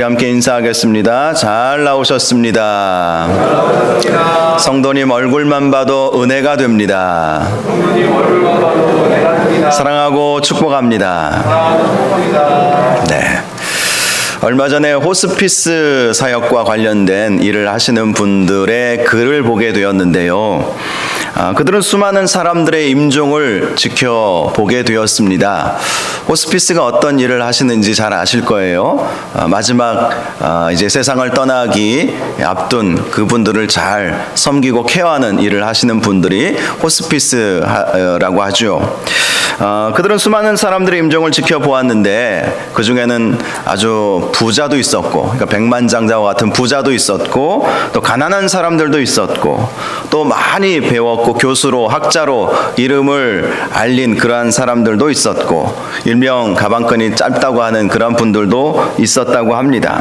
함께 인사하겠습니다. 잘 나오셨습니다. 성도님 얼굴만 봐도 은혜가 됩니다. 사랑하고 축복합니다. 네. 얼마 전에 호스피스 사역과 관련된 일을 하시는 분들의 글을 보게 되었는데요. 그들은 수많은 사람들의 임종을 지켜보게 되었습니다. 호스피스가 어떤 일을 하시는지 잘 아실 거예요. 마지막 이제 세상을 떠나기 앞둔 그분들을 잘 섬기고 케어하는 일을 하시는 분들이 호스피스라고 하죠. 그들은 수많은 사람들의 임종을 지켜보았는데 그 중에는 아주 부자도 있었고, 그러니까 백만장자와 같은 부자도 있었고, 또 가난한 사람들도 있었고, 또 많이 배웠고 교수로 학자로 이름을 알린 그러한 사람들도 있었고, 일명 가방끈이 짧다고 하는 그런 분들도 있었다고 합니다.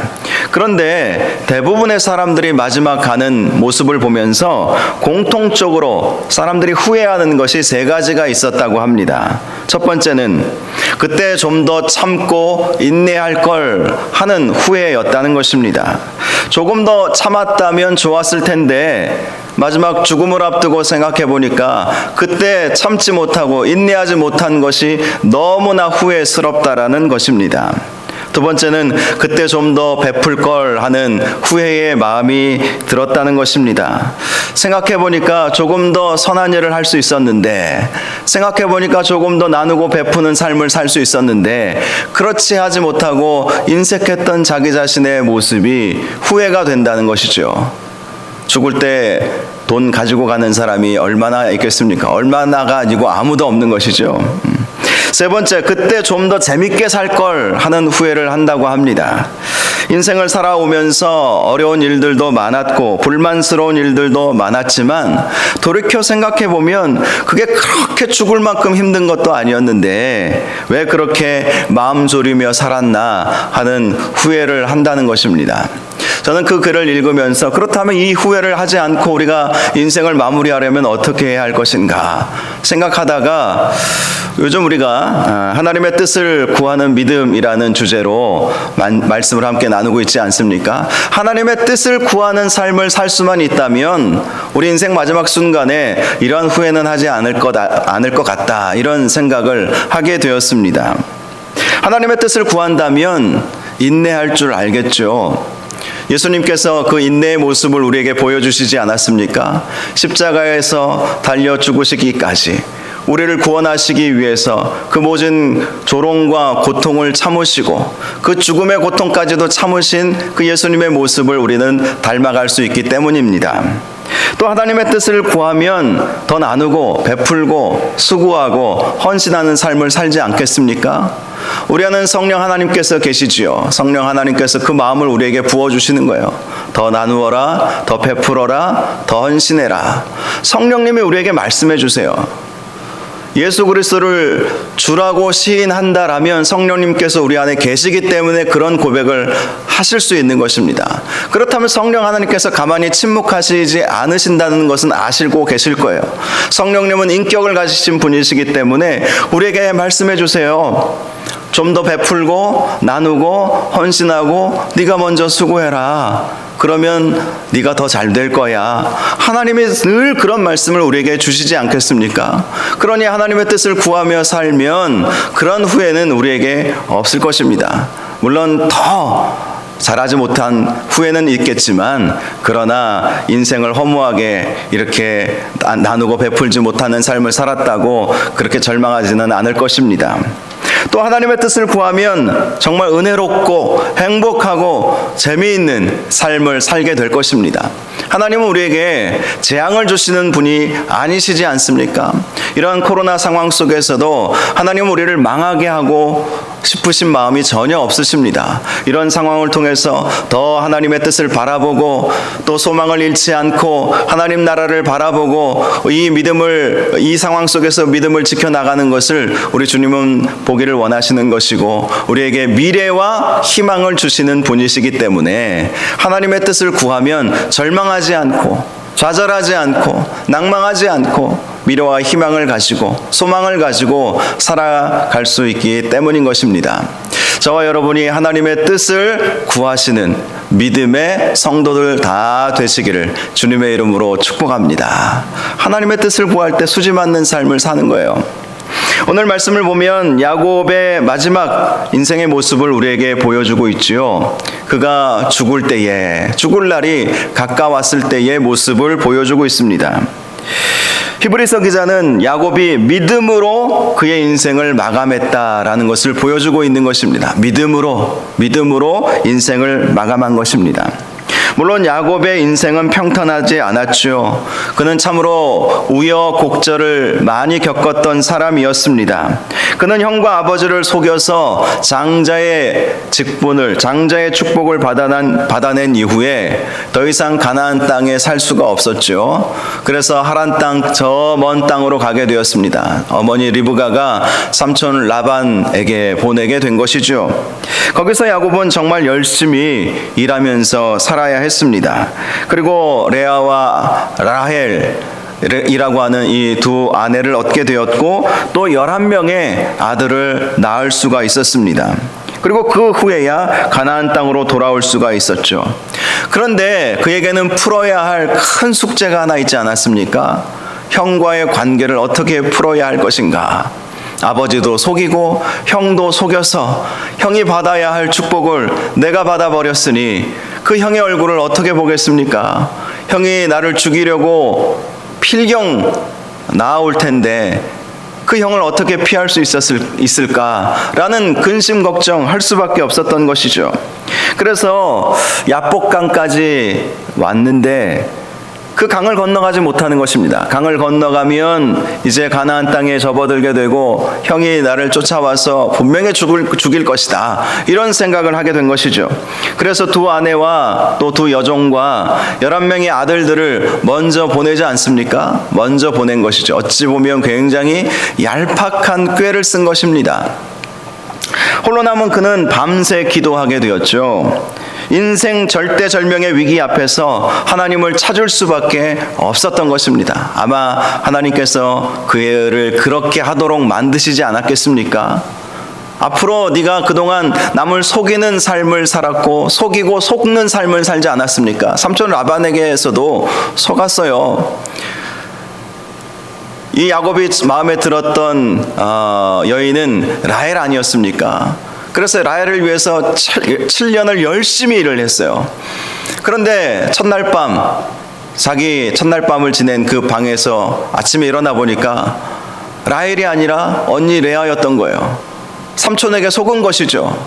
그런데 대부분의 사람들이 마지막 가는 모습을 보면서 공통적으로 사람들이 후회하는 것이 세 가지가 있었다고 합니다. 첫 번째는 그때 좀 더 참고 인내할 걸 하는 후회였다는 것입니다. 조금 더 참았다면 좋았을 텐데 마지막 죽음을 앞두고 생각해 보니까 그때 참지 못하고 인내하지 못한 것이 너무나 후회스럽다라는 것입니다. 두 번째는 그때 좀 더 베풀 걸 하는 후회의 마음이 들었다는 것입니다. 생각해 보니까 조금 더 선한 일을 할 수 있었는데, 생각해 보니까 조금 더 나누고 베푸는 삶을 살 수 있었는데 그렇지 하지 못하고 인색했던 자기 자신의 모습이 후회가 된다는 것이죠. 죽을 때 돈 가지고 가는 사람이 얼마나 있겠습니까? 얼마나가 아니고 아무도 없는 것이죠. 세 번째, 그때 좀 더 재밌게 살 걸 하는 후회를 한다고 합니다. 인생을 살아오면서 어려운 일들도 많았고 불만스러운 일들도 많았지만 돌이켜 생각해 보면 그게 그렇게 죽을 만큼 힘든 것도 아니었는데 왜 그렇게 마음 졸이며 살았나 하는 후회를 한다는 것입니다. 저는 그 글을 읽으면서 그렇다면 이 후회를 하지 않고 우리가 인생을 마무리하려면 어떻게 해야 할 것인가 생각하다가 요즘 우리가 하나님의 뜻을 구하는 믿음이라는 주제로 말씀을 함께 나누고 있지 않습니까? 하나님의 뜻을 구하는 삶을 살 수만 있다면 우리 인생 마지막 순간에 이러한 후회는 하지 않을 것 같다, 이런 생각을 하게 되었습니다. 하나님의 뜻을 구한다면 인내할 줄 알겠죠. 예수님께서 그 인내의 모습을 우리에게 보여주시지 않았습니까? 십자가에서 달려 죽으시기까지 우리를 구원하시기 위해서 그 모든 조롱과 고통을 참으시고 그 죽음의 고통까지도 참으신 그 예수님의 모습을 우리는 닮아갈 수 있기 때문입니다. 또 하나님의 뜻을 구하면 더 나누고 베풀고 수고하고 헌신하는 삶을 살지 않겠습니까? 우리 안은 성령 하나님께서 계시지요. 성령 하나님께서 그 마음을 우리에게 부어주시는 거예요. 더 나누어라, 더 베풀어라, 더 헌신해라. 성령님이 우리에게 말씀해 주세요. 예수 그리스도를 주라고 시인한다라면 성령님께서 우리 안에 계시기 때문에 그런 고백을 하실 수 있는 것입니다. 그렇다면 성령 하나님께서 가만히 침묵하시지 않으신다는 것은 아시고 계실 거예요. 성령님은 인격을 가지신 분이시기 때문에 우리에게 말씀해 주세요. 좀 더 베풀고 나누고 헌신하고 네가 먼저 수고해라. 그러면 네가 더 잘 될 거야. 하나님이 늘 그런 말씀을 우리에게 주시지 않겠습니까? 그러니 하나님의 뜻을 구하며 살면 그런 후회는 우리에게 없을 것입니다. 물론 더 잘하지 못한 후회는 있겠지만 그러나 인생을 허무하게 이렇게 나누고 베풀지 못하는 삶을 살았다고 그렇게 절망하지는 않을 것입니다. 또 하나님의 뜻을 구하면 정말 은혜롭고 행복하고 재미있는 삶을 살게 될 것입니다. 하나님은 우리에게 재앙을 주시는 분이 아니시지 않습니까? 이러한 코로나 상황 속에서도 하나님은 우리를 망하게 하고 싶으신 마음이 전혀 없으십니다. 이런 상황을 통해서 더 하나님의 뜻을 바라보고 또 소망을 잃지 않고 하나님 나라를 바라보고 이 상황 속에서 믿음을 지켜나가는 것을 우리 주님은 보기를 원하시는 것이고 우리에게 미래와 희망을 주시는 분이시기 때문에 하나님의 뜻을 구하면 절망하지 않고 좌절하지 않고 낭망하지 않고 미래와 희망을 가지고 소망을 가지고 살아갈 수 있기 때문인 것입니다. 저와 여러분이 하나님의 뜻을 구하시는 믿음의 성도들 다 되시기를 주님의 이름으로 축복합니다. 하나님의 뜻을 구할 때 수지 맞는 삶을 사는 거예요. 오늘 말씀을 보면 야곱의 마지막 인생의 모습을 우리에게 보여주고 있지요. 그가 죽을 때에, 죽을 날이 가까웠을 때의 모습을 보여주고 있습니다. 히브리서 기자는 야곱이 믿음으로 그의 인생을 마감했다라는 것을 보여주고 있는 것입니다. 믿음으로 인생을 마감한 것입니다. 물론 야곱의 인생은 평탄하지 않았죠. 그는 참으로 우여곡절을 많이 겪었던 사람이었습니다. 그는 형과 아버지를 속여서 장자의 직분을, 장자의 축복을 받아낸 이후에 더 이상 가나안 땅에 살 수가 없었죠. 그래서 하란 땅, 저 먼 땅으로 가게 되었습니다. 어머니 리브가가 삼촌 라반에게 보내게 된 것이죠. 거기서 야곱은 정말 열심히 일하면서 살아야 했습니다. 그리고 레아와 라헬이라고 하는 이 두 아내를 얻게 되었고 또 11명의 아들을 낳을 수가 있었습니다. 그리고 그 후에야 가나안 땅으로 돌아올 수가 있었죠. 그런데 그에게는 풀어야 할 큰 숙제가 하나 있지 않았습니까? 형과의 관계를 어떻게 풀어야 할 것인가? 아버지도 속이고 형도 속여서 형이 받아야 할 축복을 내가 받아버렸으니 그 형의 얼굴을 어떻게 보겠습니까? 형이 나를 죽이려고 필경 나올 텐데 그 형을 어떻게 피할 수 있을까라는 근심 걱정할 수밖에 없었던 것이죠. 그래서 야복강까지 왔는데 그 강을 건너가지 못하는 것입니다. 강을 건너가면 이제 가나안 땅에 접어들게 되고 형이 나를 쫓아와서 분명히 죽일 것이다. 이런 생각을 하게 된 것이죠. 그래서 두 아내와 또 두 여종과 11명의 아들들을 먼저 보내지 않습니까? 먼저 보낸 것이죠. 어찌 보면 굉장히 얄팍한 꾀를 쓴 것입니다. 홀로 남은 그는 밤새 기도하게 되었죠. 인생 절대절명의 위기 앞에서 하나님을 찾을 수밖에 없었던 것입니다. 아마 하나님께서 그를 그렇게 하도록 만드시지 않았겠습니까? 앞으로 네가 그동안 남을 속이는 삶을 살았고 속이고 속는 삶을 살지 않았습니까? 삼촌 라반에게서도 속았어요. 이 야곱이 마음에 들었던 여인은 라헬 아니었습니까? 그래서 라헬을 위해서 7년을 열심히 일을 했어요. 그런데 자기 첫날 밤을 지낸 그 방에서 아침에 일어나 보니까 라헬이 아니라 언니 레아였던 거예요. 삼촌에게 속은 것이죠.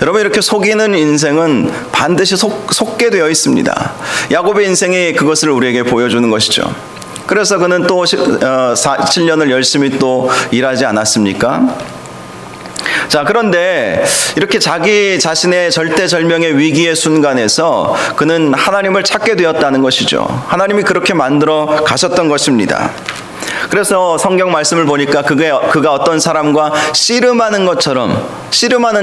여러분, 이렇게 속이는 인생은 반드시 속게 되어 있습니다. 야곱의 인생이 그것을 우리에게 보여주는 것이죠. 그래서 그는 또 7년을 열심히 또 일하지 않았습니까? 자, 그런데 이렇게 자기 자신의 절대절명의 위기의 순간에서 그는 하나님을 찾게 되었다는 것이죠. 하나님이 그렇게 만들어 가셨던 것입니다. 그래서 성경 말씀을 보니까 그가 어떤 사람과 씨름하는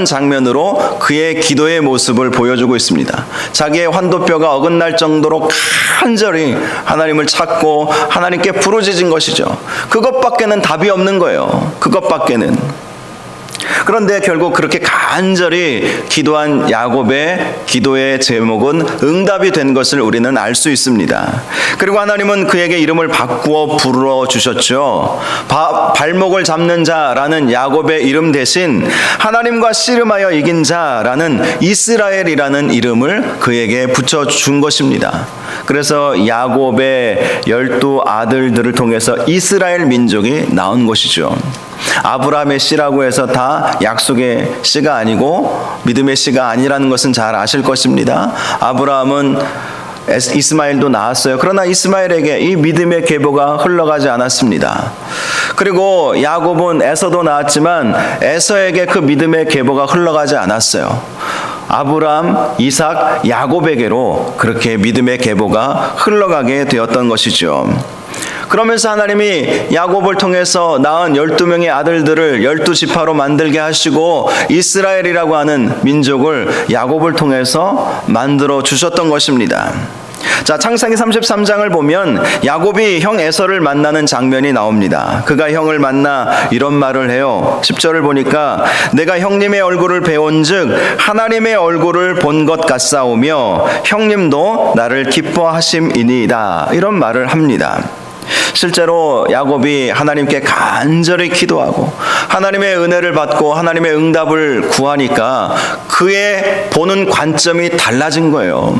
장면으로 그의 기도의 모습을 보여주고 있습니다. 자기의 환도뼈가 어긋날 정도로 간절히 하나님을 찾고 하나님께 부르짖은 것이죠. 그것밖에는 답이 없는 거예요. 그것밖에는. 그런데 결국 그렇게 간절히 기도한 야곱의 기도의 제목은 응답이 된 것을 우리는 알 수 있습니다. 그리고 하나님은 그에게 이름을 바꾸어 불러주셨죠. 발목을 잡는 자라는 야곱의 이름 대신 하나님과 씨름하여 이긴 자라는 이스라엘이라는 이름을 그에게 붙여준 것입니다. 그래서 야곱의 12 아들들을 통해서 이스라엘 민족이 나온 것이죠. 아브라함의 씨라고 해서 다 약속의 씨가 아니고 믿음의 씨가 아니라는 것은 잘 아실 것입니다. 아브라함은 이스마엘도 낳았어요. 그러나 이스마엘에게 이 믿음의 계보가 흘러가지 않았습니다. 그리고 야곱은 에서도 낳았지만 에서에게 그 믿음의 계보가 흘러가지 않았어요. 아브라함, 이삭, 야곱에게로 그렇게 믿음의 계보가 흘러가게 되었던 것이죠. 그러면서 하나님이 야곱을 통해서 낳은 12명의 아들들을 12지파로 만들게 하시고 이스라엘이라고 하는 민족을 야곱을 통해서 만들어 주셨던 것입니다. 자, 창세기 33장을 보면 야곱이 형 에서를 만나는 장면이 나옵니다. 그가 형을 만나 이런 말을 해요. 10절을 보니까 내가 형님의 얼굴을 배운즉 하나님의 얼굴을 본 것 같사오며 형님도 나를 기뻐하심이니이다. 이런 말을 합니다. 실제로 야곱이 하나님께 간절히 기도하고 하나님의 은혜를 받고 하나님의 응답을 구하니까 그의 보는 관점이 달라진 거예요.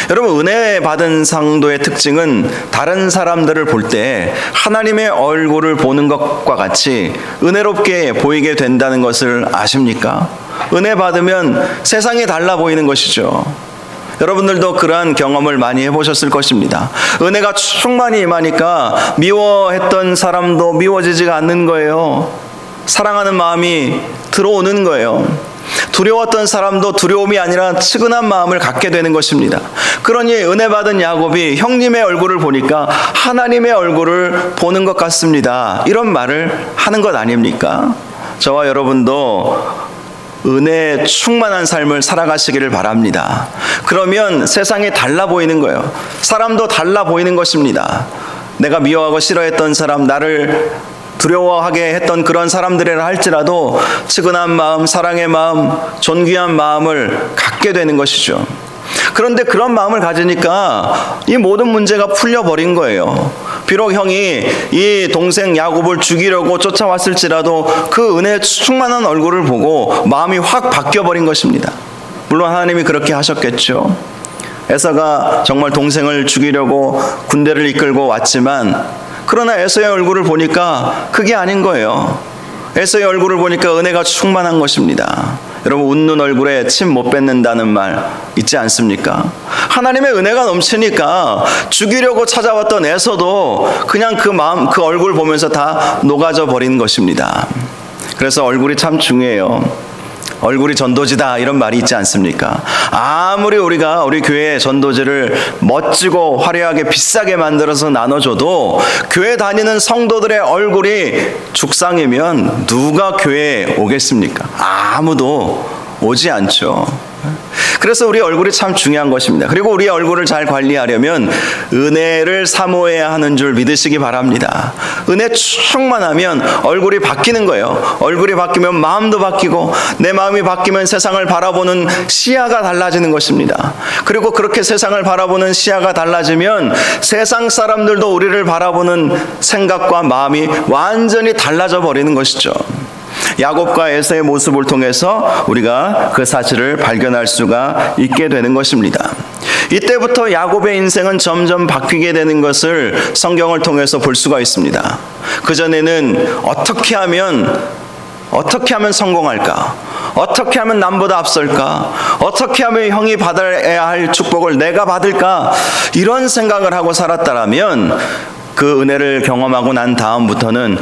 여러분, 은혜 받은 상도의 특징은 다른 사람들을 볼 때 하나님의 얼굴을 보는 것과 같이 은혜롭게 보이게 된다는 것을 아십니까? 은혜 받으면 세상이 달라 보이는 것이죠. 여러분들도 그러한 경험을 많이 해보셨을 것입니다. 은혜가 충만히 임하니까 미워했던 사람도 미워지지가 않는 거예요. 사랑하는 마음이 들어오는 거예요. 두려웠던 사람도 두려움이 아니라 측은한 마음을 갖게 되는 것입니다. 그러니 은혜 받은 야곱이 형님의 얼굴을 보니까 하나님의 얼굴을 보는 것 같습니다. 이런 말을 하는 것 아닙니까? 저와 여러분도 은혜에 충만한 삶을 살아가시기를 바랍니다. 그러면 세상이 달라 보이는 거예요. 사람도 달라 보이는 것입니다. 내가 미워하고 싫어했던 사람, 나를 두려워하게 했던 그런 사람들이라 할지라도 측은한 마음, 사랑의 마음, 존귀한 마음을 갖게 되는 것이죠. 그런데 그런 마음을 가지니까 이 모든 문제가 풀려버린 거예요. 비록 형이 이 동생 야곱을 죽이려고 쫓아왔을지라도 그 은혜에 충만한 얼굴을 보고 마음이 확 바뀌어버린 것입니다. 물론 하나님이 그렇게 하셨겠죠. 에서가 정말 동생을 죽이려고 군대를 이끌고 왔지만 그러나 에서의 얼굴을 보니까 그게 아닌 거예요. 에서의 얼굴을 보니까 은혜가 충만한 것입니다. 여러분, 웃는 얼굴에 침 못 뱉는다는 말 있지 않습니까? 하나님의 은혜가 넘치니까 죽이려고 찾아왔던 에서도 그냥 그 마음, 그 얼굴 보면서 다 녹아져 버린 것입니다. 그래서 얼굴이 참 중요해요. 얼굴이 전도지다 이런 말이 있지 않습니까? 아무리 우리가 우리 교회의 전도지를 멋지고 화려하게 비싸게 만들어서 나눠줘도 교회 다니는 성도들의 얼굴이 죽상이면 누가 교회에 오겠습니까? 아무도 오지 않죠. 그래서 우리 얼굴이 참 중요한 것입니다. 그리고 우리 얼굴을 잘 관리하려면 은혜를 사모해야 하는 줄 믿으시기 바랍니다. 은혜 충만하면 얼굴이 바뀌는 거예요. 얼굴이 바뀌면 마음도 바뀌고 내 마음이 바뀌면 세상을 바라보는 시야가 달라지는 것입니다. 그리고 그렇게 세상을 바라보는 시야가 달라지면 세상 사람들도 우리를 바라보는 생각과 마음이 완전히 달라져 버리는 것이죠. 야곱과 에서의 모습을 통해서 우리가 그 사실을 발견할 수가 있게 되는 것입니다. 이때부터 야곱의 인생은 점점 바뀌게 되는 것을 성경을 통해서 볼 수가 있습니다. 그전에는 어떻게 하면 성공할까? 어떻게 하면 남보다 앞설까? 어떻게 하면 형이 받아야 할 축복을 내가 받을까? 이런 생각을 하고 살았다면 그 은혜를 경험하고 난 다음부터는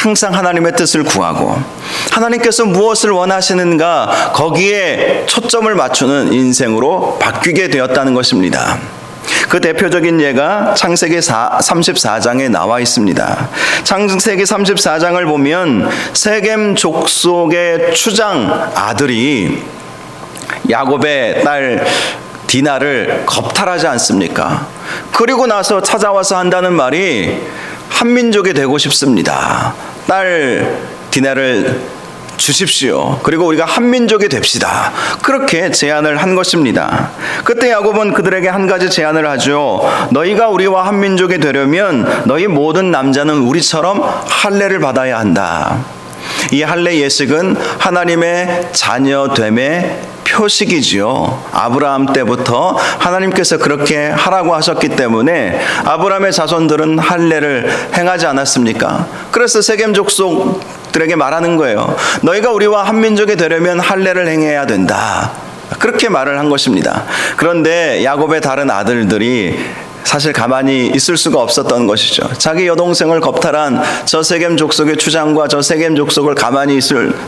항상 하나님의 뜻을 구하고 하나님께서 무엇을 원하시는가 거기에 초점을 맞추는 인생으로 바뀌게 되었다는 것입니다. 그 대표적인 예가 창세기 34장에 나와 있습니다. 창세기 34장을 보면 세겜 족속의 추장 아들이 야곱의 딸 디나를 겁탈하지 않습니까? 그리고 나서 찾아와서 한다는 말이 한민족이 되고 싶습니다. 딸 디나를 주십시오. 그리고 우리가 한민족이 됩시다. 그렇게 제안을 한 것입니다. 그때 야곱은 그들에게 한 가지 제안을 하죠. 너희가 우리와 한민족이 되려면 너희 모든 남자는 우리처럼 할례를 받아야 한다. 이 할례 예식은 하나님의 자녀됨의 표식이지요. 아브라함 때부터 하나님께서 그렇게 하라고 하셨기 때문에 아브라함의 자손들은 할례를 행하지 않았습니까? 그래서 세겜 족속들에게 말하는 거예요. 너희가 우리와 한민족이 되려면 할례를 행해야 된다. 그렇게 말을 한 것입니다. 그런데 야곱의 다른 아들들이 사실 가만히 있을 수가 없었던 것이죠. 자기 여동생을 겁탈한 저 세겜 족속의 추장과 저 세겜 족속을 가만히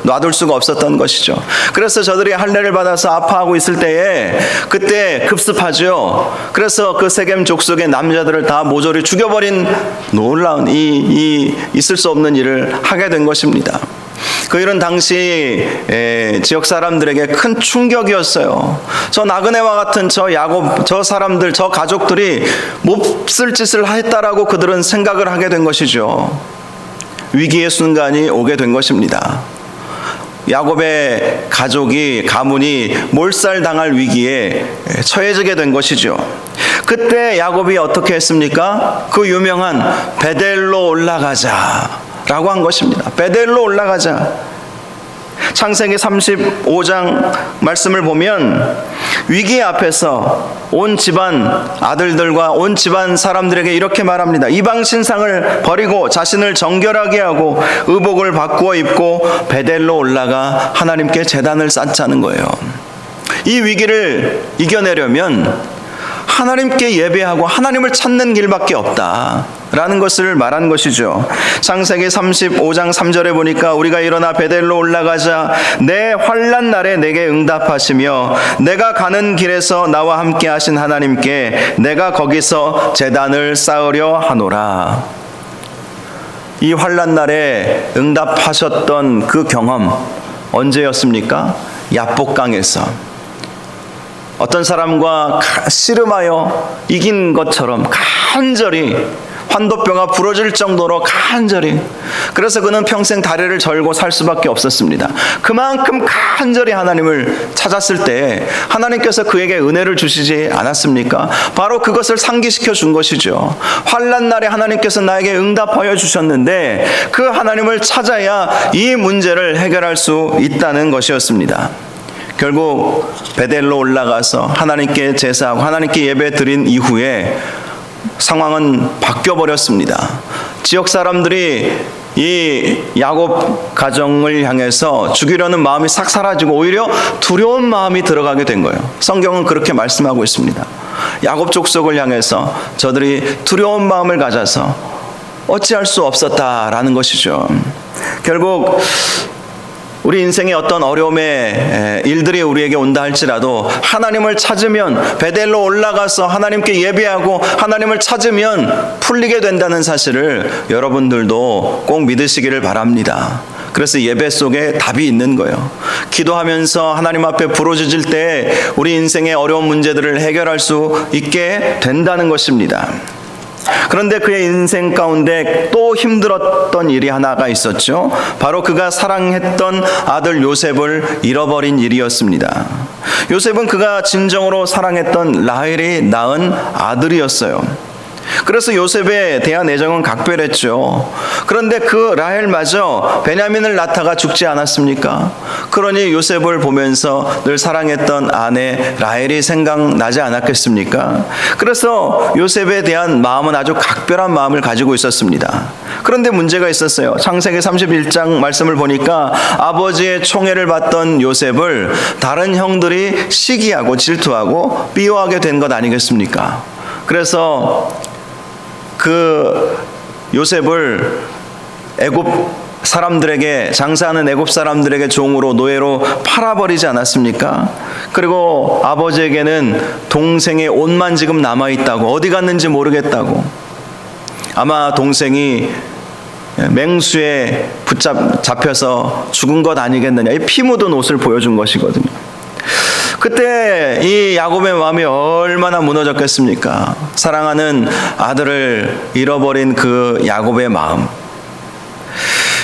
놔둘 수가 없었던 것이죠. 그래서 저들이 할례를 받아서 아파하고 있을 때에 그때 급습하죠. 그래서 그 세겜 족속의 남자들을 다 모조리 죽여버린 놀라운 이 있을 수 없는 일을 하게 된 것입니다. 그 일은 당시 지역 사람들에게 큰 충격이었어요. 저 나그네와 같은 저 야곱, 저 사람들, 저 가족들이 몹쓸 짓을 했다라고 그들은 생각을 하게 된 것이죠. 위기의 순간이 오게 된 것입니다. 야곱의 가문이 몰살당할 위기에 처해지게 된 것이죠. 그때 야곱이 어떻게 했습니까? 그 유명한 베델로 올라가자라고 한 것입니다. 베델로 올라가자. 창세기 35장 말씀을 보면 위기 앞에서 온 집안 아들들과 온 집안 사람들에게 이렇게 말합니다. 이방 신상을 버리고 자신을 정결하게 하고 의복을 바꾸어 입고 베델로 올라가 하나님께 제단을 쌓자는 거예요. 이 위기를 이겨내려면 하나님께 예배하고 하나님을 찾는 길밖에 없다라는 것을 말한 것이죠. 창세기 35장 3절에 보니까 우리가 일어나 베델로 올라가자 내 환난 날에 내게 응답하시며 내가 가는 길에서 나와 함께 하신 하나님께 내가 거기서 제단을 쌓으려 하노라. 이 환난 날에 응답하셨던 그 경험 언제였습니까? 야복강에서 어떤 사람과 씨름하여 이긴 것처럼 간절히 환도뼈가 부러질 정도로 간절히, 그래서 그는 평생 다리를 절고 살 수밖에 없었습니다. 그만큼 간절히 하나님을 찾았을 때 하나님께서 그에게 은혜를 주시지 않았습니까? 바로 그것을 상기시켜 준 것이죠. 환난 날에 하나님께서 나에게 응답하여 주셨는데 그 하나님을 찾아야 이 문제를 해결할 수 있다는 것이었습니다. 결국 베델로 올라가서 하나님께 제사하고 하나님께 예배 드린 이후에 상황은 바뀌어버렸습니다. 지역 사람들이 이 야곱 가정을 향해서 죽이려는 마음이 싹 사라지고 오히려 두려운 마음이 들어가게 된 거예요. 성경은 그렇게 말씀하고 있습니다. 야곱 족속을 향해서 저들이 두려운 마음을 가져서 어찌할 수 없었다라는 것이죠. 결국 우리 인생의 어떤 어려움의 일들이 우리에게 온다 할지라도 하나님을 찾으면 베델로 올라가서 하나님께 예배하고 하나님을 찾으면 풀리게 된다는 사실을 여러분들도 꼭 믿으시기를 바랍니다. 그래서 예배 속에 답이 있는 거예요. 기도하면서 하나님 앞에 부르짖을 때 우리 인생의 어려운 문제들을 해결할 수 있게 된다는 것입니다. 그런데 그의 인생 가운데 또 힘들었던 일이 하나가 있었죠. 바로 그가 사랑했던 아들 요셉을 잃어버린 일이었습니다. 요셉은 그가 진정으로 사랑했던 라헬이 낳은 아들이었어요. 그래서 요셉에 대한 애정은 각별했죠. 그런데 그 라헬마저 베냐민을 낳다가 죽지 않았습니까? 그러니 요셉을 보면서 늘 사랑했던 아내 라헬이 생각나지 않았겠습니까? 그래서 요셉에 대한 마음은 아주 각별한 마음을 가지고 있었습니다. 그런데 문제가 있었어요. 창세기 31장 말씀을 보니까 아버지의 총애를 받던 요셉을 다른 형들이 시기하고 질투하고 비호하게 된 것 아니겠습니까? 그래서 그 요셉을 애굽 사람들에게, 장사하는 애굽 사람들에게 종으로, 노예로 팔아버리지 않았습니까? 그리고 아버지에게는 동생의 옷만 지금 남아있다고, 어디 갔는지 모르겠다고. 아마 동생이 맹수에 잡혀서 죽은 것 아니겠느냐, 이 피 묻은 옷을 보여준 것이거든요. 그때 이 야곱의 마음이 얼마나 무너졌겠습니까? 사랑하는 아들을 잃어버린 그 야곱의 마음.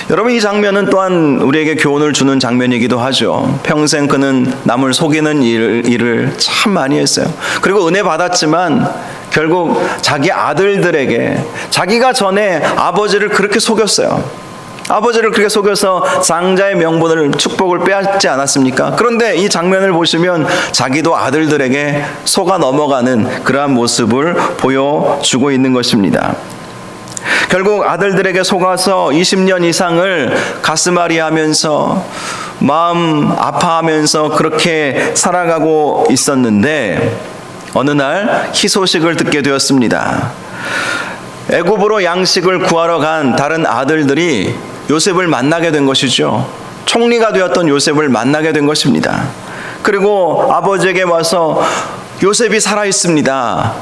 여러분, 이 장면은 또한 우리에게 교훈을 주는 장면이기도 하죠. 평생 그는 남을 속이는 일을 참 많이 했어요. 그리고 은혜 받았지만 결국 자기 아들들에게, 자기가 전에 아버지를 그렇게 속였어요. 아버지를 그렇게 속여서 장자의 명분을, 축복을 빼앗지 않았습니까? 그런데 이 장면을 보시면 자기도 아들들에게 속아 넘어가는 그러한 모습을 보여주고 있는 것입니다. 결국 아들들에게 속아서 20년 이상을 가슴앓이 하면서 마음 아파하면서 그렇게 살아가고 있었는데 어느 날 희소식을 듣게 되었습니다. 애굽으로 양식을 구하러 간 다른 아들들이 요셉을 만나게 된 것이죠. 총리가 되었던 요셉을 만나게 된 것입니다. 그리고 아버지에게 와서 요셉이 살아있습니다.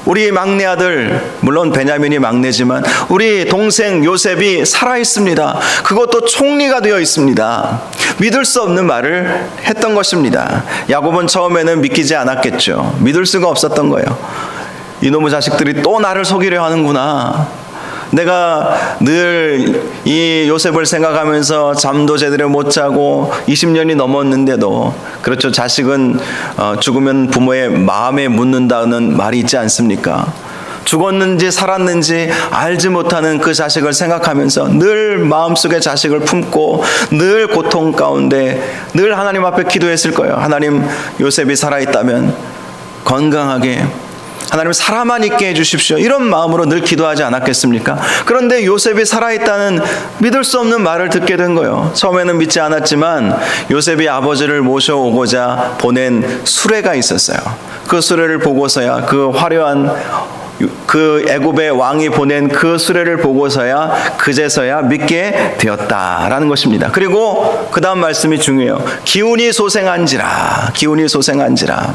우리 막내 아들, 물론 베냐민이 막내지만 우리 동생 요셉이 살아 있습니다. 그것도 총리가 되어 있습니다. 믿을 수 없는 말을 했던 것입니다. 야곱은 처음에는 믿기지 않았겠죠. 믿을 수가 없었던 거예요. 이놈의 자식들이 또 나를 속이려 하는구나. 내가 늘 이 요셉을 생각하면서 잠도 제대로 못 자고 20년이 넘었는데도, 그렇죠, 자식은 죽으면 부모의 마음에 묻는다는 말이 있지 않습니까? 죽었는지 살았는지 알지 못하는 그 자식을 생각하면서 늘 마음속에 자식을 품고 늘 고통 가운데 늘 하나님 앞에 기도했을 거예요. 하나님, 요셉이 살아있다면 건강하게, 하나님 살아만 있게 해주십시오. 이런 마음으로 늘 기도하지 않았겠습니까? 그런데 요셉이 살아있다는 믿을 수 없는 말을 듣게 된 거예요. 처음에는 믿지 않았지만 요셉이 아버지를 모셔오고자 보낸 수레가 있었어요. 그 수레를 보고서야, 그 화려한 그 애굽의 왕이 보낸 그 수레를 보고서야 그제서야 믿게 되었다라는 것입니다. 그리고 그 다음 말씀이 중요해요. 기운이 소생한지라, 기운이 소생한지라.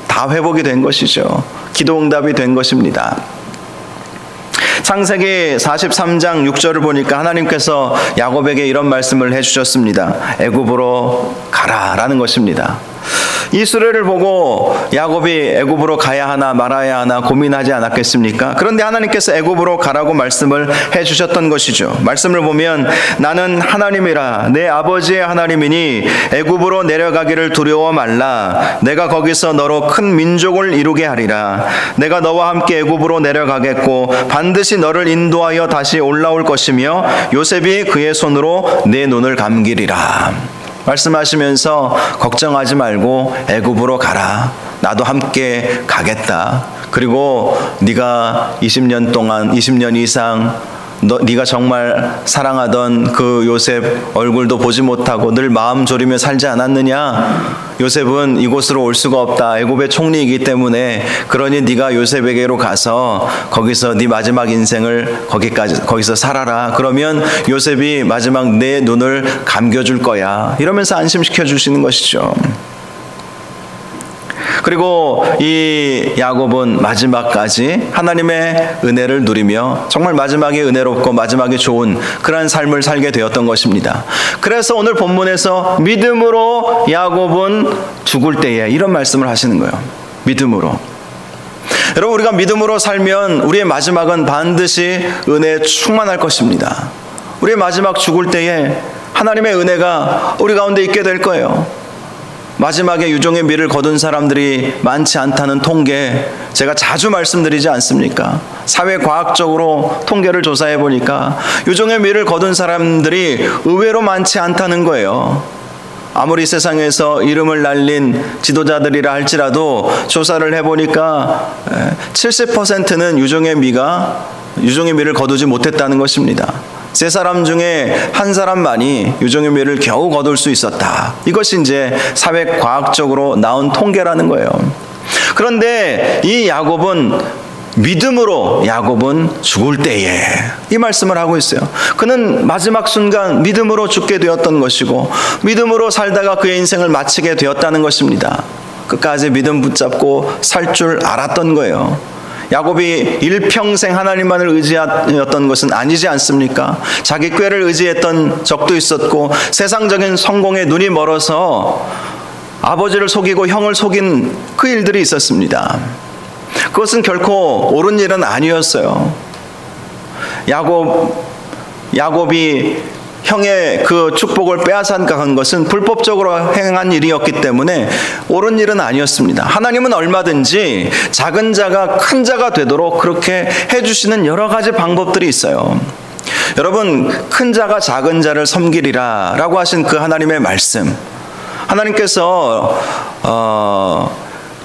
다 회복이 된 것이죠. 기도 응답이 된 것입니다. 창세기 43장 6절을 보니까 하나님께서 야곱에게 이런 말씀을 해주셨습니다. 애굽으로 가라라는 것입니다. 이 수레를 보고 야곱이 애굽으로 가야 하나 말아야 하나 고민하지 않았겠습니까? 그런데 하나님께서 애굽으로 가라고 말씀을 해주셨던 것이죠. 말씀을 보면 나는 하나님이라 내 아버지의 하나님이니 애굽으로 내려가기를 두려워 말라. 내가 거기서 너로 큰 민족을 이루게 하리라. 내가 너와 함께 애굽으로 내려가겠고 반드시 너를 인도하여 다시 올라올 것이며 요셉이 그의 손으로 내 눈을 감기리라. 말씀하시면서 걱정하지 말고 애굽으로 가라. 나도 함께 가겠다. 그리고 네가 20년 동안, 20년 이상 네가 정말 사랑하던 그 요셉 얼굴도 보지 못하고 늘 마음 졸이며 살지 않았느냐? 요셉은 이곳으로 올 수가 없다. 애굽의 총리이기 때문에. 그러니 네가 요셉에게로 가서 거기서 네 마지막 인생을 거기서 살아라. 그러면 요셉이 마지막 내 눈을 감겨줄 거야. 이러면서 안심시켜 주시는 것이죠. 그리고 이 야곱은 마지막까지 하나님의 은혜를 누리며 정말 마지막에 은혜롭고 마지막에 좋은 그러한 삶을 살게 되었던 것입니다. 그래서 오늘 본문에서 믿음으로 야곱은 죽을 때에 이런 말씀을 하시는 거예요. 믿음으로. 여러분, 우리가 믿음으로 살면 우리의 마지막은 반드시 은혜에 충만할 것입니다. 우리의 마지막 죽을 때에 하나님의 은혜가 우리 가운데 있게 될 거예요. 마지막에 유종의 미를 거둔 사람들이 많지 않다는 통계, 제가 자주 말씀드리지 않습니까? 사회과학적으로 통계를 조사해 보니까 유종의 미를 거둔 사람들이 의외로 많지 않다는 거예요. 아무리 세상에서 이름을 날린 지도자들이라 할지라도 조사를 해보니까 70%는 유종의 미를 거두지 못했다는 것입니다. 세 사람 중에 한 사람만이 유종의 미를 겨우 거둘 수 있었다. 이것이 이제 사회과학적으로 나온 통계라는 거예요. 그런데 이 야곱은 믿음으로 야곱은 죽을 때에 이 말씀을 하고 있어요. 그는 마지막 순간 믿음으로 죽게 되었던 것이고 믿음으로 살다가 그의 인생을 마치게 되었다는 것입니다. 끝까지 믿음 붙잡고 살 줄 알았던 거예요. 야곱이 일평생 하나님만을 의지하였던 것은 아니지 않습니까? 자기 꾀를 의지했던 적도 있었고 세상적인 성공에 눈이 멀어서 아버지를 속이고 형을 속인 그 일들이 있었습니다. 그것은 결코 옳은 일은 아니었어요. 야곱이 형의 그 축복을 빼앗아간 것은 불법적으로 행한 일이었기 때문에 옳은 일은 아니었습니다. 하나님은 얼마든지 작은 자가 큰 자가 되도록 그렇게 해주시는 여러 가지 방법들이 있어요. 여러분, 큰 자가 작은 자를 섬기리라 라고 하신 그 하나님의 말씀, 하나님께서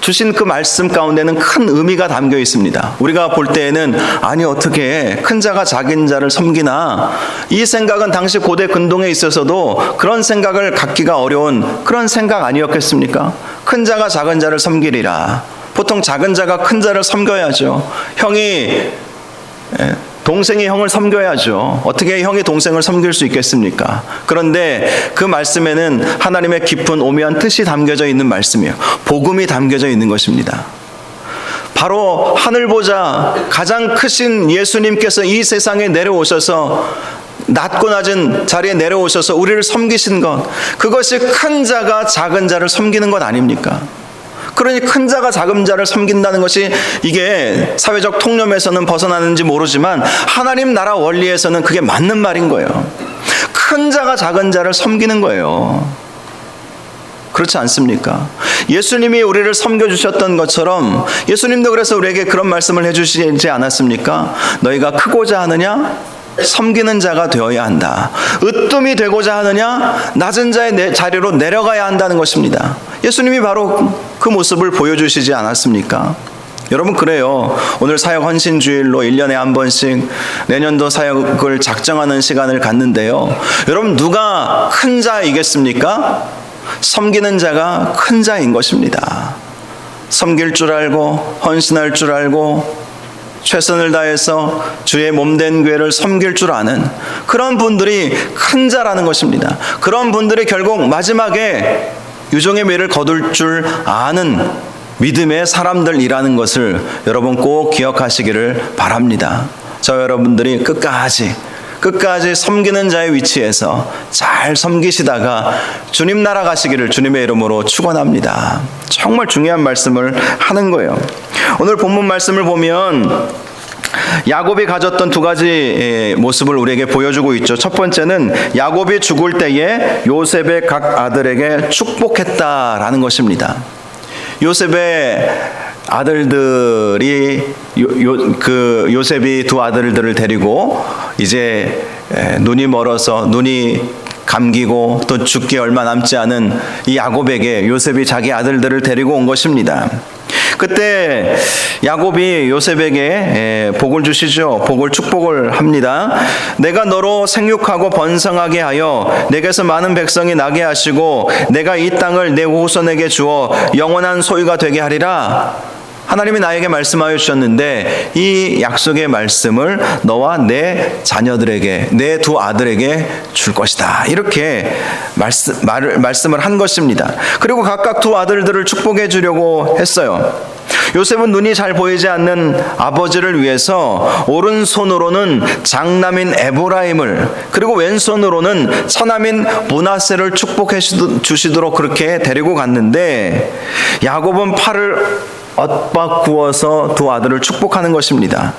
주신 그 말씀 가운데는 큰 의미가 담겨 있습니다. 우리가 볼 때에는 아니 어떻게 큰 자가 작은 자를 섬기나, 이 생각은 당시 고대 근동에 있어서도 그런 생각을 갖기가 어려운 그런 생각 아니었겠습니까? 큰 자가 작은 자를 섬기리라. 보통 작은 자가 큰 자를 섬겨야죠. 동생이 형을 섬겨야죠. 어떻게 형이 동생을 섬길 수 있겠습니까? 그런데 그 말씀에는 하나님의 깊은 오묘한 뜻이 담겨져 있는 말씀이에요. 복음이 담겨져 있는 것입니다. 바로 하늘 보자 가장 크신 예수님께서 이 세상에 내려오셔서 낮고 낮은 자리에 내려오셔서 우리를 섬기신 것, 그것이 큰 자가 작은 자를 섬기는 것 아닙니까? 그러니 큰 자가 작은 자를 섬긴다는 것이 이게 사회적 통념에서는 벗어나는지 모르지만 하나님 나라 원리에서는 그게 맞는 말인 거예요. 큰 자가 작은 자를 섬기는 거예요. 그렇지 않습니까? 예수님이 우리를 섬겨주셨던 것처럼 예수님도 그래서 우리에게 그런 말씀을 해주시지 않았습니까? 너희가 크고자 하느냐? 섬기는 자가 되어야 한다. 으뜸이 되고자 하느냐? 낮은 자의 자리로 내려가야 한다는 것입니다. 예수님이 바로 그 모습을 보여주시지 않았습니까? 여러분, 그래요. 오늘 사역 헌신주일로 1년에 한 번씩 내년도 사역을 작정하는 시간을 갖는데요. 여러분, 누가 큰 자이겠습니까? 섬기는 자가 큰 자인 것입니다. 섬길 줄 알고 헌신할 줄 알고 최선을 다해서 주의 몸된 교회를 섬길 줄 아는 그런 분들이 큰 자라는 것입니다. 그런 분들이 결국 마지막에 유종의 미를 거둘 줄 아는 믿음의 사람들이라는 것을 여러분 꼭 기억하시기를 바랍니다. 저 여러분들이 끝까지 섬기는 자의 위치에서 잘 섬기시다가 주님 나라 가시기를 주님의 이름으로 축원합니다. 정말 중요한 말씀을 하는 거예요. 오늘 본문 말씀을 보면 야곱이 가졌던 두 가지 모습을 우리에게 보여주고 있죠. 첫 번째는 야곱이 죽을 때에 요셉의 각 아들에게 축복했다라는 것입니다. 요셉의 아들들이 요셉이 두 아들들을 데리고 이제 눈이 멀어서 눈이 감기고 또 죽기 얼마 남지 않은 이 야곱에게 요셉이 자기 아들들을 데리고 온 것입니다. 그때 야곱이 요셉에게 복을 주시죠. 축복을 합니다. 내가 너로 생육하고 번성하게 하여 내게서 많은 백성이 나게 하시고 내가 이 땅을 내 후손에게 주어 영원한 소유가 되게 하리라. 하나님이 나에게 말씀하여 주셨는데 이 약속의 말씀을 너와 내 자녀들에게, 내 두 아들에게 줄 것이다. 이렇게 말씀을 한 것입니다. 그리고 각각 두 아들들을 축복해 주려고 했어요. 요셉은 눈이 잘 보이지 않는 아버지를 위해서 오른손으로는 장남인 에브라임을, 그리고 왼손으로는 처남인 므낫세를 축복해 주시도록 그렇게 데리고 갔는데 야곱은 팔을 엇바꾸어서 두 아들을 축복하는 것입니다.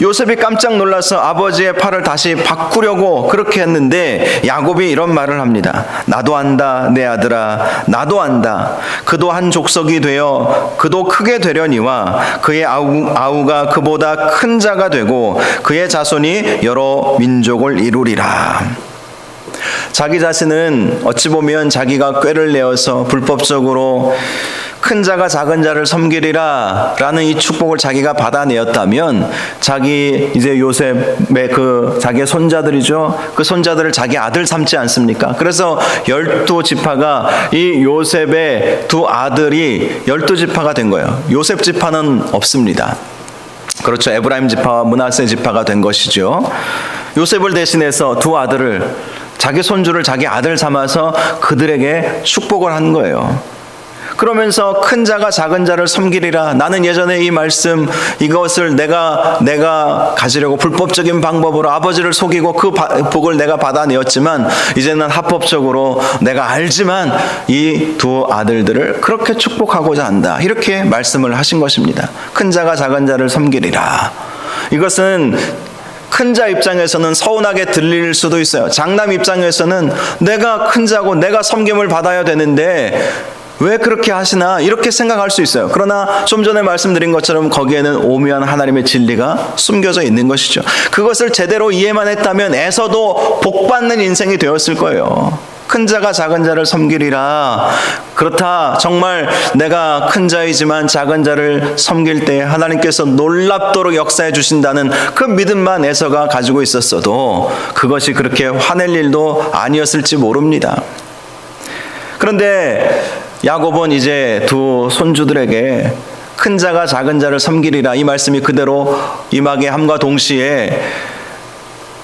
요셉이 깜짝 놀라서 아버지의 팔을 다시 바꾸려고 그렇게 했는데 야곱이 이런 말을 합니다. 나도 안다 내 아들아, 나도 안다. 그도 한 족속이 되어 그도 크게 되려니와 그의 아우가 그보다 큰 자가 되고 그의 자손이 여러 민족을 이루리라. 자기 자신은 어찌 보면 자기가 꾀를 내어서 불법적으로 큰 자가 작은 자를 섬기리라 라는 이 축복을 자기가 받아내었다면 자기 이제 요셉의 자기의 손자들이죠. 그 손자들을 자기 아들 삼지 않습니까? 그래서 12지파가 이 요셉의 두 아들이 12지파가 된 거예요. 요셉 지파는 없습니다. 그렇죠. 에브라임 지파와 므낫세 지파가 된 것이죠. 요셉을 대신해서 두 아들을, 자기 손주를 자기 아들 삼아서 그들에게 축복을 한 거예요. 그러면서 큰 자가 작은 자를 섬기리라. 나는 예전에 이 말씀, 이것을 내가 가지려고 불법적인 방법으로 아버지를 속이고 그 복을 내가 받아내었지만 이제는 합법적으로 내가 알지만 이 두 아들들을 그렇게 축복하고자 한다. 이렇게 말씀을 하신 것입니다. 큰 자가 작은 자를 섬기리라. 이것은 큰 자 입장에서는 서운하게 들릴 수도 있어요. 장남 입장에서는 내가 큰 자고 내가 섬김을 받아야 되는데 왜 그렇게 하시나 이렇게 생각할 수 있어요. 그러나 좀 전에 말씀드린 것처럼 거기에는 오묘한 하나님의 진리가 숨겨져 있는 것이죠. 그것을 제대로 이해만 했다면 에서도 복받는 인생이 되었을 거예요. 큰 자가 작은 자를 섬기리라. 그렇다, 정말 내가 큰 자이지만 작은 자를 섬길 때 하나님께서 놀랍도록 역사해 주신다는 그 믿음만 에서가 가지고 있었어도 그것이 그렇게 화낼 일도 아니었을지 모릅니다. 그런데 야곱은 이제 두 손주들에게 큰 자가 작은 자를 섬기리라 이 말씀이 그대로 임하게 함과 동시에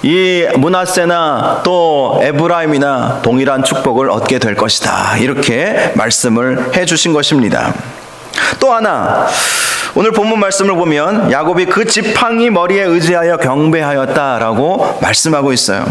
이 므낫세나 또 에브라임이나 동일한 축복을 얻게 될 것이다. 이렇게 말씀을 해 주신 것입니다. 또 하나, 오늘 본문 말씀을 보면 야곱이 그 지팡이 머리에 의지하여 경배하였다라고 말씀하고 있어요.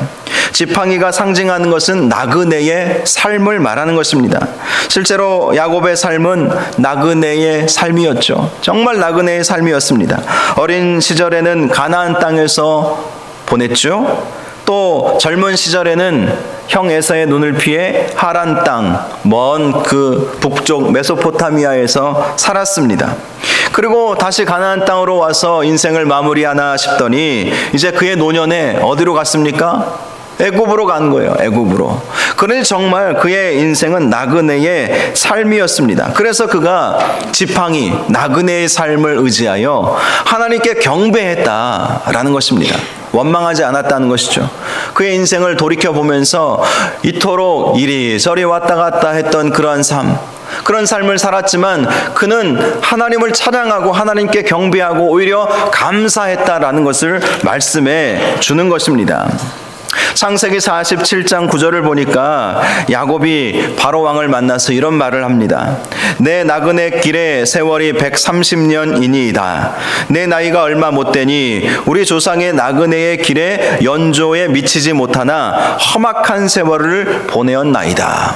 지팡이가 상징하는 것은 나그네의 삶을 말하는 것입니다. 실제로 야곱의 삶은 나그네의 삶이었죠. 정말 나그네의 삶이었습니다. 어린 시절에는 가나안 땅에서 보냈죠. 또 젊은 시절에는 형 에사의 눈을 피해 하란 땅, 먼 그 북쪽 메소포타미아에서 살았습니다. 그리고 다시 가나안 땅으로 와서 인생을 마무리하나 싶더니 이제 그의 노년에 어디로 갔습니까? 애굽으로 간 거예요. 애굽으로. 그러니 정말 그의 인생은 나그네의 삶이었습니다. 그래서 그가 지팡이, 나그네의 삶을 의지하여 하나님께 경배했다라는 것입니다. 원망하지 않았다는 것이죠. 그의 인생을 돌이켜보면서 이토록 이리저리 왔다 갔다 했던 그러한 삶, 그런 삶을 살았지만 그는 하나님을 찬양하고 하나님께 경배하고 오히려 감사했다라는 것을 말씀해 주는 것입니다. 창세기 47장 9절을 보니까 야곱이 바로 왕을 만나서 이런 말을 합니다. 내 나그네 길의 세월이 130년이니이다. 내 나이가 얼마 못 되니 우리 조상의 나그네의 길에 연조에 미치지 못하나 험악한 세월을 보내었나이다.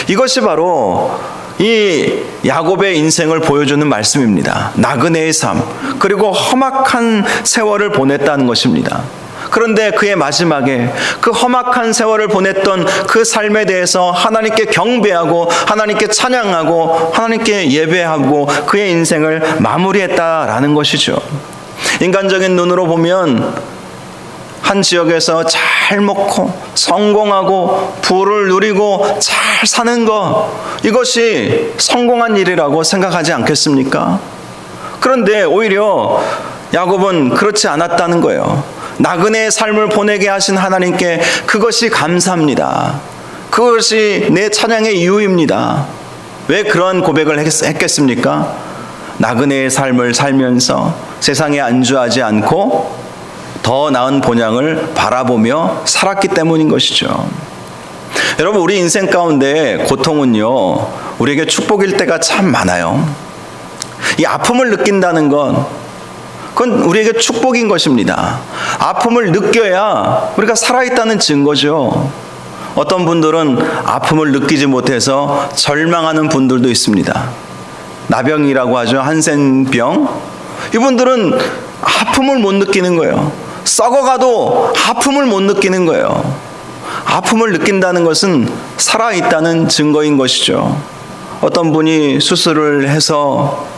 이것이 바로 이 야곱의 인생을 보여주는 말씀입니다. 나그네의 삶, 그리고 험악한 세월을 보냈다는 것입니다. 그런데 그의 마지막에 그 험악한 세월을 보냈던 그 삶에 대해서 하나님께 경배하고 하나님께 찬양하고 하나님께 예배하고 그의 인생을 마무리했다라는 것이죠. 인간적인 눈으로 보면 한 지역에서 잘 먹고 성공하고 부를 누리고 잘 사는 것, 이것이 성공한 일이라고 생각하지 않겠습니까? 그런데 오히려 야곱은 그렇지 않았다는 거예요. 나그네의 삶을 보내게 하신 하나님께 그것이 감사합니다. 그것이 내 찬양의 이유입니다. 왜 그런 고백을 했겠습니까? 나그네의 삶을 살면서 세상에 안주하지 않고 더 나은 본향을 바라보며 살았기 때문인 것이죠. 여러분, 우리 인생 가운데 고통은요, 우리에게 축복일 때가 참 많아요. 이 아픔을 느낀다는 건 그건 우리에게 축복인 것입니다. 아픔을 느껴야 우리가 살아있다는 증거죠. 어떤 분들은 아픔을 느끼지 못해서 절망하는 분들도 있습니다. 나병이라고 하죠. 한센병. 이분들은 아픔을 못 느끼는 거예요. 썩어가도 아픔을 못 느끼는 거예요. 아픔을 느낀다는 것은 살아있다는 증거인 것이죠. 어떤 분이 수술을 해서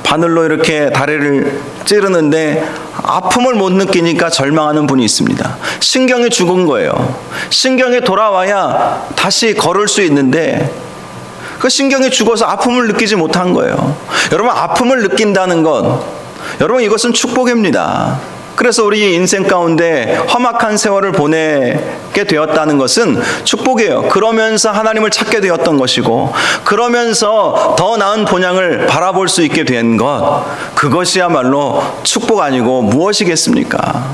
바늘로 이렇게 다리를 찌르는데 아픔을 못 느끼니까 절망하는 분이 있습니다. 신경이 죽은 거예요. 신경이 돌아와야 다시 걸을 수 있는데 그 신경이 죽어서 아픔을 느끼지 못한 거예요. 여러분, 아픔을 느낀다는 것, 여러분, 이것은 축복입니다. 그래서 우리 인생 가운데 험악한 세월을 보내게 되었다는 것은 축복이에요. 그러면서 하나님을 찾게 되었던 것이고, 그러면서 더 나은 본향을 바라볼 수 있게 된 것, 그것이야말로 축복 아니고 무엇이겠습니까?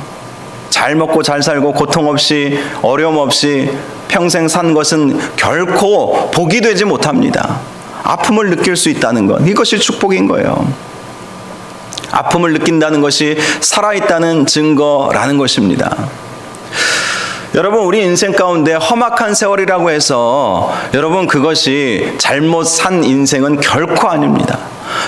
잘 먹고 잘 살고 고통 없이 어려움 없이 평생 산 것은 결코 복이 되지 못합니다. 아픔을 느낄 수 있다는 것, 이것이 축복인 거예요. 아픔을 느낀다는 것이 살아있다는 증거라는 것입니다. 여러분, 우리 인생 가운데 험악한 세월이라고 해서 여러분 그것이 잘못 산 인생은 결코 아닙니다.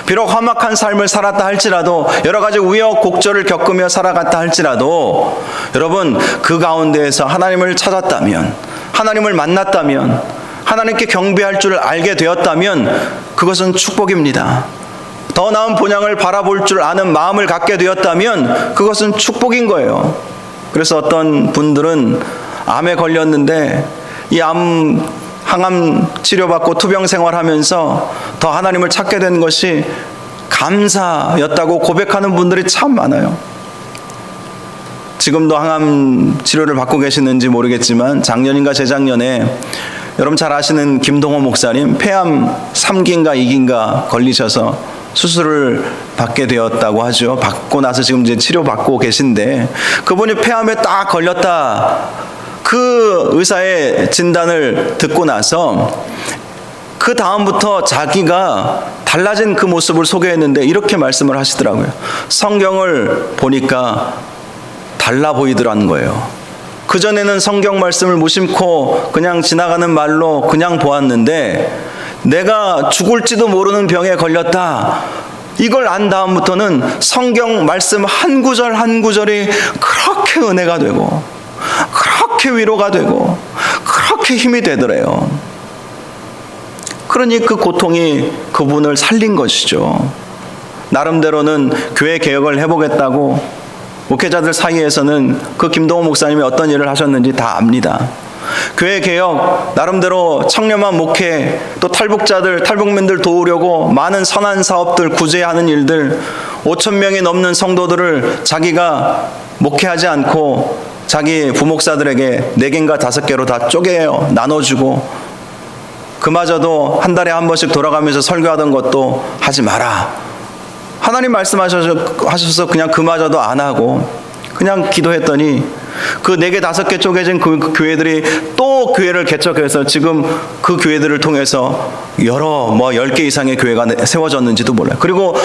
비록 험악한 삶을 살았다 할지라도, 여러 가지 우여곡절을 겪으며 살아갔다 할지라도, 여러분 그 가운데에서 하나님을 찾았다면, 하나님을 만났다면, 하나님께 경배할 줄 알게 되었다면 그것은 축복입니다. 더 나은 본향을 바라볼 줄 아는 마음을 갖게 되었다면 그것은 축복인 거예요. 그래서 어떤 분들은 암에 걸렸는데 이 항암 치료받고 투병 생활하면서 더 하나님을 찾게 된 것이 감사였다고 고백하는 분들이 참 많아요. 지금도 항암 치료를 받고 계시는지 모르겠지만 작년인가 재작년에 여러분 잘 아시는 김동호 목사님, 폐암 3기인가 2기인가 걸리셔서 수술을 받게 되었다고 하죠. 받고 나서 지금 이제 치료받고 계신데, 그분이 폐암에 딱 걸렸다, 그 의사의 진단을 듣고 나서 그 다음부터 자기가 달라진 그 모습을 소개했는데 이렇게 말씀을 하시더라고요. 성경을 보니까 달라 보이더라는 거예요. 그전에는 성경 말씀을 무심코 그냥 지나가는 말로 그냥 보았는데 내가 죽을지도 모르는 병에 걸렸다. 이걸 안 다음부터는 성경 말씀 한 구절 한 구절이 그렇게 은혜가 되고 그렇게 위로가 되고 그렇게 힘이 되더래요. 그러니 그 고통이 그분을 살린 것이죠. 나름대로는 교회 개혁을 해보겠다고 목회자들 사이에서는 그 김동호 목사님이 어떤 일을 하셨는지 다 압니다. 교회 개혁, 나름대로 청렴한 목회, 또 탈북자들, 탈북민들 도우려고 많은 선한 사업들, 구제하는 일들, 5,000명이 넘는 성도들을 자기가 목회하지 않고 자기 부목사들에게 4개인가 5개로 다 쪼개어 나눠주고, 그마저도 한 달에 한 번씩 돌아가면서 설교하던 것도 하지 마라. 하나님 말씀하셔서 그냥 그마저도 안 하고 그냥 기도했더니 그 4개 5개 쪼개진 그 교회들이 또 교회를 개척해서 지금 그 교회들을 통해서 여러 10개 이상의 교회가 세워졌는지도 몰라요. 그리고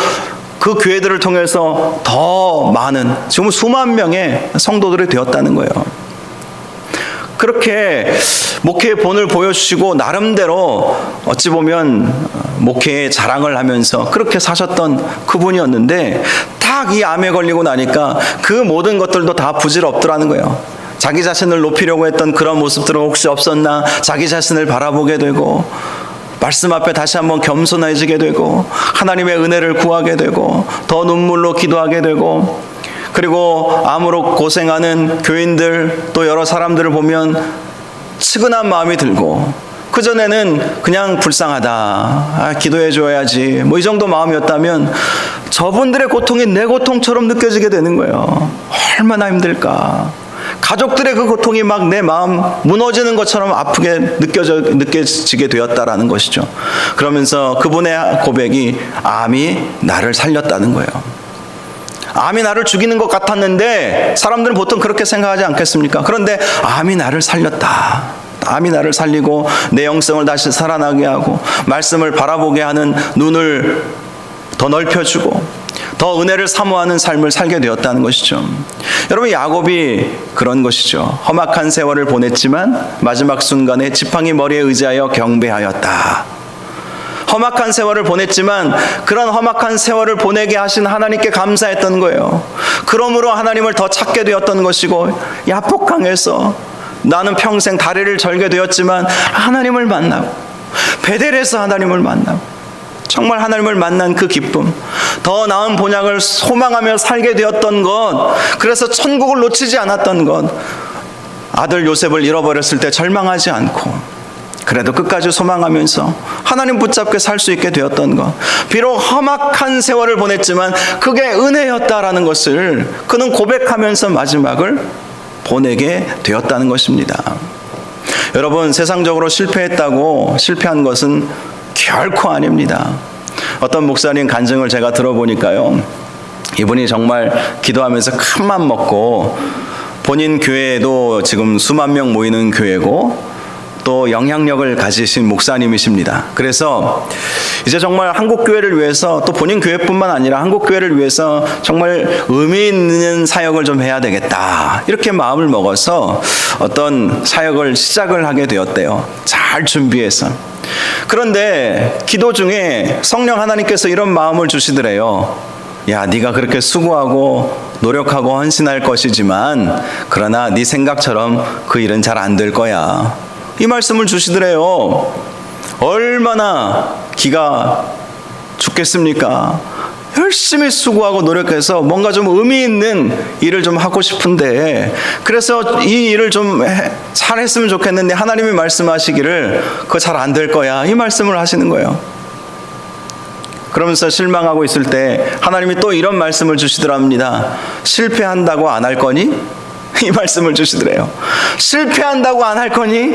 그 교회들을 통해서 더 많은, 지금 수만 명의 성도들이 되었다는 거예요. 그렇게 목회의 본을 보여주시고 나름대로 어찌 보면 목회의 자랑을 하면서 그렇게 사셨던 그분이었는데 딱 이 암에 걸리고 나니까 그 모든 것들도 다 부질없더라는 거예요. 자기 자신을 높이려고 했던 그런 모습들은 혹시 없었나, 자기 자신을 바라보게 되고 말씀 앞에 다시 한번 겸손해지게 되고 하나님의 은혜를 구하게 되고 더 눈물로 기도하게 되고, 그리고 암으로 고생하는 교인들 또 여러 사람들을 보면 측은한 마음이 들고, 그전에는 그냥 불쌍하다, 기도해 줘야지 이 정도 마음이었다면 저분들의 고통이 내 고통처럼 느껴지게 되는 거예요. 얼마나 힘들까. 가족들의 그 고통이 막 내 마음 무너지는 것처럼 아프게 느껴지게 되었다라는 것이죠. 그러면서 그분의 고백이 암이 나를 살렸다는 거예요. 암이 나를 죽이는 것 같았는데 사람들은 보통 그렇게 생각하지 않겠습니까? 그런데 암이 나를 살렸다. 암이 나를 살리고 내 영성을 다시 살아나게 하고 말씀을 바라보게 하는 눈을 더 넓혀주고 더 은혜를 사모하는 삶을 살게 되었다는 것이죠. 여러분, 야곱이 그런 것이죠. 험악한 세월을 보냈지만 마지막 순간에 지팡이 머리에 의지하여 경배하였다. 험악한 세월을 보냈지만 그런 험악한 세월을 보내게 하신 하나님께 감사했던 거예요. 그러므로 하나님을 더 찾게 되었던 것이고, 야복강에서 나는 평생 다리를 절게 되었지만 하나님을 만나고 베델에서 하나님을 만나고 정말 하나님을 만난 그 기쁨, 더 나은 본향을 소망하며 살게 되었던 것, 그래서 천국을 놓치지 않았던 것, 아들 요셉을 잃어버렸을 때 절망하지 않고 그래도 끝까지 소망하면서 하나님 붙잡게 살 수 있게 되었던 것, 비록 험악한 세월을 보냈지만 그게 은혜였다라는 것을 그는 고백하면서 마지막을 보내게 되었다는 것입니다. 여러분, 세상적으로 실패했다고 실패한 것은 결코 아닙니다. 어떤 목사님 간증을 제가 들어보니까요, 이분이 정말 기도하면서 큰 맘 먹고 본인 교회도 지금 수만 명 모이는 교회고 또 영향력을 가지신 목사님이십니다. 그래서 이제 정말 한국 교회를 위해서, 또 본인 교회뿐만 아니라 한국 교회를 위해서 정말 의미 있는 사역을 좀 해야 되겠다, 이렇게 마음을 먹어서 어떤 사역을 시작을 하게 되었대요. 잘 준비해서. 그런데 기도 중에 성령 하나님께서 이런 마음을 주시더래요. 야, 네가 그렇게 수고하고 노력하고 헌신할 것이지만 그러나 네 생각처럼 그 일은 잘 안 될 거야, 이 말씀을 주시더래요. 얼마나 기가 죽겠습니까? 열심히 수고하고 노력해서 뭔가 좀 의미 있는 일을 좀 하고 싶은데, 그래서 이 일을 좀 잘했으면 좋겠는데 하나님이 말씀하시기를 그거 잘 안 될 거야, 이 말씀을 하시는 거예요. 그러면서 실망하고 있을 때 하나님이 또 이런 말씀을 주시더랍니다. 실패한다고 안 할 거니? 이 말씀을 주시더래요. 실패한다고 안 할 거니?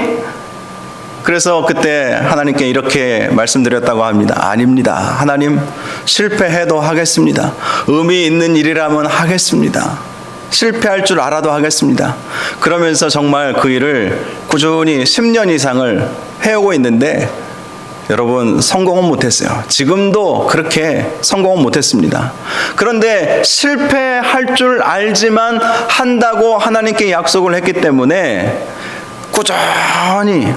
그래서 그때 하나님께 이렇게 말씀드렸다고 합니다. 아닙니다. 하나님, 실패해도 하겠습니다. 의미 있는 일이라면 하겠습니다. 실패할 줄 알아도 하겠습니다. 그러면서 정말 그 일을 꾸준히 10년 이상을 해오고 있는데, 여러분 성공은 못했어요. 지금도 그렇게 성공은 못했습니다. 그런데 실패할 줄 알지만 한다고 하나님께 약속을 했기 때문에 꾸준히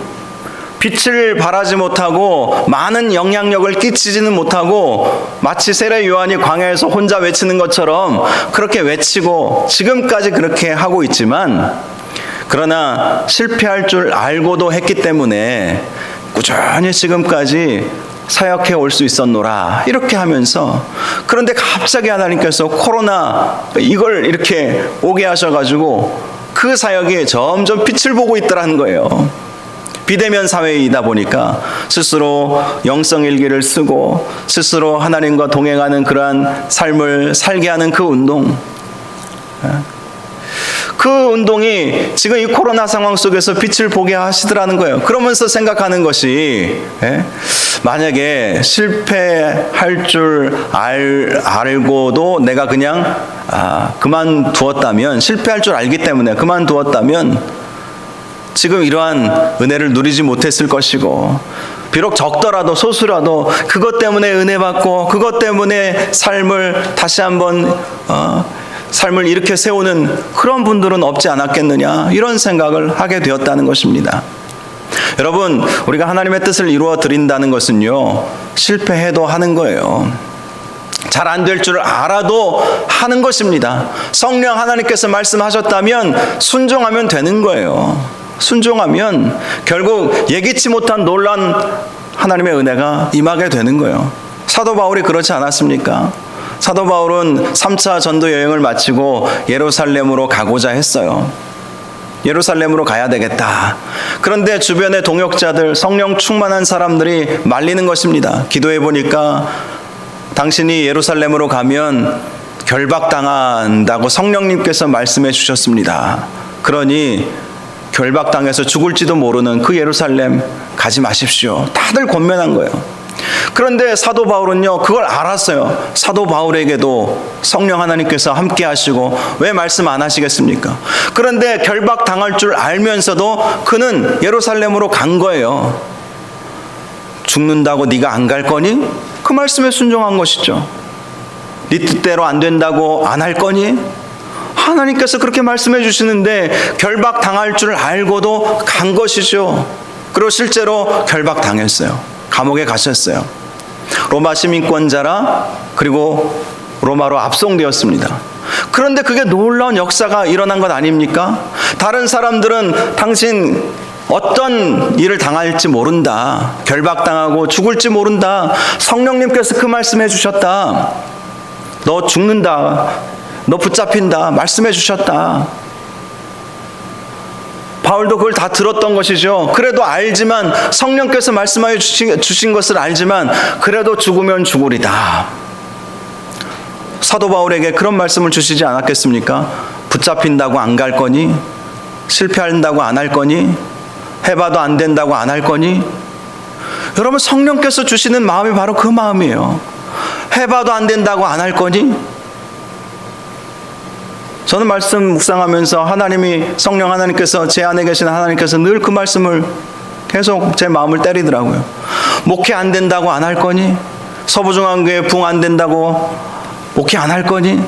빛을 발하지 못하고 많은 영향력을 끼치지는 못하고 마치 세례 요한이 광야에서 혼자 외치는 것처럼 그렇게 외치고 지금까지 그렇게 하고 있지만, 그러나 실패할 줄 알고도 했기 때문에 꾸준히 지금까지 사역해 올 수 있었노라 이렇게 하면서, 그런데 갑자기 하나님께서 코로나 이걸 이렇게 오게 하셔가지고 그 사역이 점점 빛을 보고 있더라는 거예요. 비대면 사회이다 보니까 스스로 영성일기를 쓰고 스스로 하나님과 동행하는 그러한 삶을 살게 하는 그 운동, 그 운동이 지금 이 코로나 상황 속에서 빛을 보게 하시더라는 거예요. 그러면서 생각하는 것이, 만약에 실패할 줄 알고도 내가 그냥 그만두었다면, 실패할 줄 알기 때문에 그만두었다면 지금 이러한 은혜를 누리지 못했을 것이고, 비록 적더라도 소수라도 그것 때문에 은혜 받고 그것 때문에 삶을 다시 한번 삶을 일으켜 세우는 그런 분들은 없지 않았겠느냐, 이런 생각을 하게 되었다는 것입니다. 여러분, 우리가 하나님의 뜻을 이루어 드린다는 것은요, 실패해도 하는 거예요. 잘 안 될 줄 알아도 하는 것입니다. 성령 하나님께서 말씀하셨다면 순종하면 되는 거예요. 순종하면 결국 예기치 못한 놀란 하나님의 은혜가 임하게 되는 거예요. 사도 바울이 그렇지 않았습니까? 사도 바울은 3차 전도 여행을 마치고 예루살렘으로 가고자 했어요. 예루살렘으로 가야 되겠다. 그런데 주변의 동역자들, 성령 충만한 사람들이 말리는 것입니다. 기도해 보니까 당신이 예루살렘으로 가면 결박당한다고 성령님께서 말씀해 주셨습니다. 그러니 결박당해서 죽을지도 모르는 그 예루살렘 가지 마십시오. 다들 권면한 거예요. 그런데 사도 바울은요, 그걸 알았어요. 사도 바울에게도 성령 하나님께서 함께 하시고 왜 말씀 안 하시겠습니까? 그런데 결박당할 줄 알면서도 그는 예루살렘으로 간 거예요. 죽는다고 네가 안 갈 거니? 그 말씀에 순종한 것이죠. 네 뜻대로 안 된다고 안 할 거니? 하나님께서 그렇게 말씀해 주시는데 결박당할 줄 알고도 간 것이죠. 그리고 실제로 결박당했어요. 감옥에 가셨어요. 로마 시민권자라, 그리고 로마로 압송되었습니다. 그런데 그게 놀라운 역사가 일어난 것 아닙니까? 다른 사람들은 당신 어떤 일을 당할지 모른다, 결박당하고 죽을지 모른다, 성령님께서 그 말씀해 주셨다, 너 죽는다, 너 붙잡힌다 말씀해 주셨다. 바울도 그걸 다 들었던 것이죠. 그래도 알지만, 성령께서 말씀하여 주신 것을 알지만 그래도 죽으면 죽으리다. 사도 바울에게 그런 말씀을 주시지 않았겠습니까? 붙잡힌다고 안 갈 거니? 실패한다고 안 할 거니? 해봐도 안 된다고 안 할 거니? 여러분, 성령께서 주시는 마음이 바로 그 마음이에요. 해봐도 안 된다고 안 할 거니? 저는 말씀 묵상하면서 성령 하나님께서, 제 안에 계신 하나님께서 늘 그 말씀을 계속 제 마음을 때리더라고요. 목회 안 된다고 안 할 거니? 서부중앙교회 붕 안 된다고 목회 안 할 거니?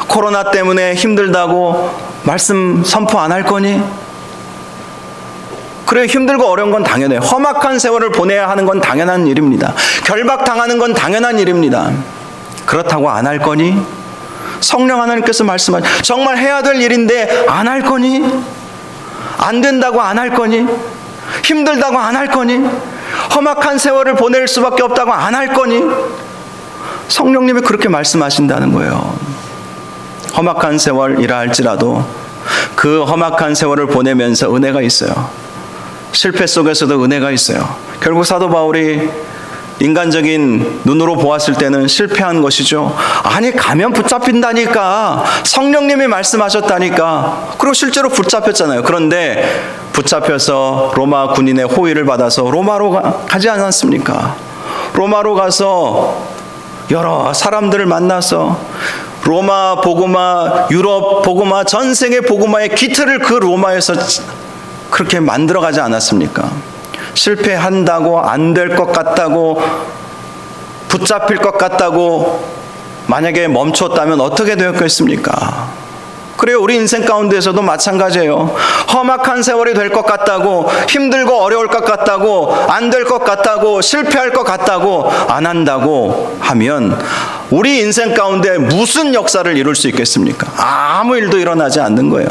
코로나 때문에 힘들다고 말씀 선포 안 할 거니? 그래, 힘들고 어려운 건 당연해요. 험악한 세월을 보내야 하는 건 당연한 일입니다. 결박당하는 건 당연한 일입니다. 그렇다고 안 할 거니? 성령 하나님께서 말씀하시죠. 정말 해야 될 일인데 안 할 거니? 안 된다고 안 할 거니? 힘들다고 안 할 거니? 험악한 세월을 보낼 수밖에 없다고 안 할 거니? 성령님이 그렇게 말씀하신다는 거예요. 험악한 세월이라 할지라도 그 험악한 세월을 보내면서 은혜가 있어요. 실패 속에서도 은혜가 있어요. 결국 사도 바울이 인간적인 눈으로 보았을 때는 실패한 것이죠. 아니, 가면 붙잡힌다니까, 성령님이 말씀하셨다니까. 그리고 실제로 붙잡혔잖아요. 그런데 붙잡혀서 로마 군인의 호의를 받아서 로마로 가지 않았습니까? 로마로 가서 여러 사람들을 만나서 로마 복음화, 유럽 복음화, 전 세계 복음화의 기틀을 그 로마에서 그렇게 만들어가지 않았습니까? 실패한다고, 안 될 것 같다고, 붙잡힐 것 같다고 만약에 멈췄다면 어떻게 되었겠습니까? 그래요. 우리 인생 가운데서도 마찬가지예요. 험악한 세월이 될 것 같다고, 힘들고 어려울 것 같다고, 안 될 것 같다고, 실패할 것 같다고, 안 한다고 하면 우리 인생 가운데 무슨 역사를 이룰 수 있겠습니까? 아무 일도 일어나지 않는 거예요.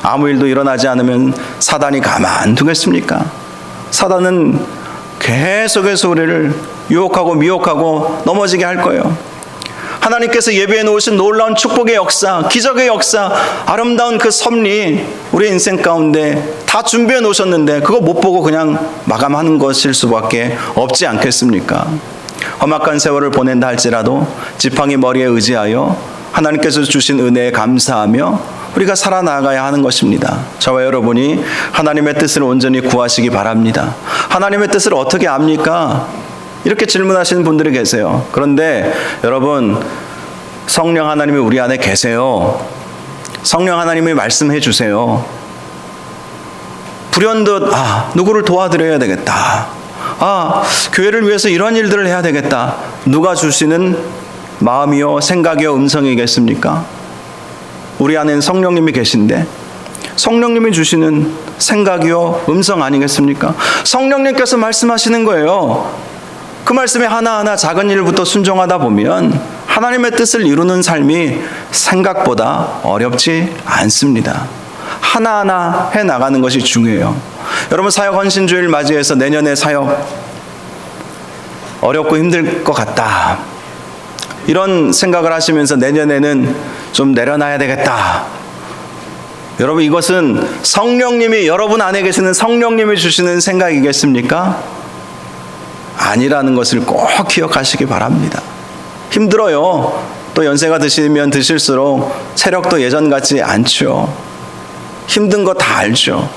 아무 일도 일어나지 않으면 사단이 가만두겠습니까? 사단은 계속해서 우리를 유혹하고 미혹하고 넘어지게 할 거예요. 하나님께서 예비해 놓으신 놀라운 축복의 역사, 기적의 역사, 아름다운 그 섭리 우리 인생 가운데 다 준비해 놓으셨는데 그거 못 보고 그냥 마감하는 것일 수밖에 없지 않겠습니까? 험악한 세월을 보낸다 할지라도 지팡이 머리에 의지하여 하나님께서 주신 은혜에 감사하며 우리가 살아나가야 하는 것입니다. 저와 여러분이 하나님의 뜻을 온전히 구하시기 바랍니다. 하나님의 뜻을 어떻게 압니까? 이렇게 질문하시는 분들이 계세요. 그런데 여러분, 성령 하나님이 우리 안에 계세요. 성령 하나님이 말씀해 주세요. 불현듯 누구를 도와드려야 되겠다. 교회를 위해서 이런 일들을 해야 되겠다. 누가 주시는 마음이요 생각이요 음성이겠습니까? 우리 안에는 성령님이 계신데 성령님이 주시는 생각이요 음성 아니겠습니까? 성령님께서 말씀하시는 거예요. 그 말씀에 하나하나 작은 일부터 순종하다 보면 하나님의 뜻을 이루는 삶이 생각보다 어렵지 않습니다. 하나하나 해나가는 것이 중요해요. 여러분, 사역 헌신주일 맞이해서 내년에 사역 어렵고 힘들 것 같다, 이런 생각을 하시면서 내년에는 좀 내려놔야 되겠다. 여러분, 이것은 성령님이, 여러분 안에 계시는 성령님이 주시는 생각이겠습니까? 아니라는 것을 꼭 기억하시기 바랍니다. 힘들어요. 또 연세가 드시면 드실수록 체력도 예전 같지 않죠. 힘든 거 다 알죠.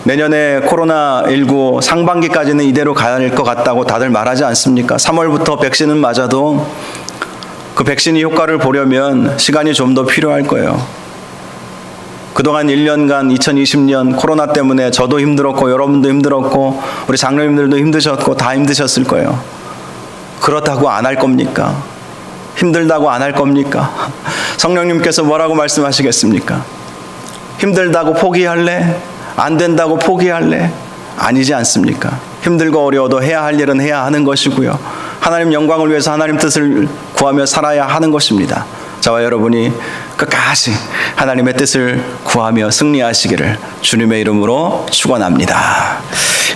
내년에 코로나19 상반기까지는 이대로 가야 할 것 같다고 다들 말하지 않습니까? 3월부터 백신은 맞아도 그 백신이 효과를 보려면 시간이 좀 더 필요할 거예요. 그동안 1년간 2020년 코로나 때문에 저도 힘들었고 여러분도 힘들었고 우리 장로님들도 힘드셨고 다 힘드셨을 거예요. 그렇다고 안 할 겁니까? 힘들다고 안 할 겁니까? 성령님께서 뭐라고 말씀하시겠습니까? 힘들다고 포기할래? 안 된다고 포기할래? 아니지 않습니까? 힘들고 어려워도 해야 할 일은 해야 하는 것이고요. 하나님 영광을 위해서 하나님 뜻을 구하며 살아야 하는 것입니다. 저와 여러분이 끝까지 하나님의 뜻을 구하며 승리하시기를 주님의 이름으로 축원합니다.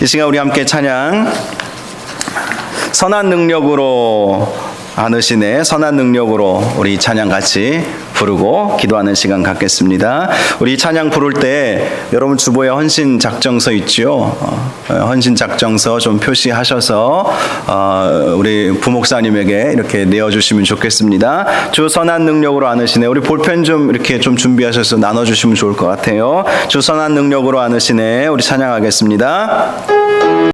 이 시간 우리 함께 찬양, 선한 능력으로 안으시네, 선한 능력으로 우리 찬양 같이 부르고 기도하는 시간 갖겠습니다. 우리 찬양 부를 때 여러분 주보에 헌신 작정서 있죠. 헌신 작정서 좀 표시하셔서 우리 부목사님에게 이렇게 내어주시면 좋겠습니다. 주 선한 능력으로 안으시네. 우리 볼펜 좀 이렇게 좀 준비하셔서 나눠주시면 좋을 것 같아요. 주 선한 능력으로 안으시네. 우리 찬양하겠습니다.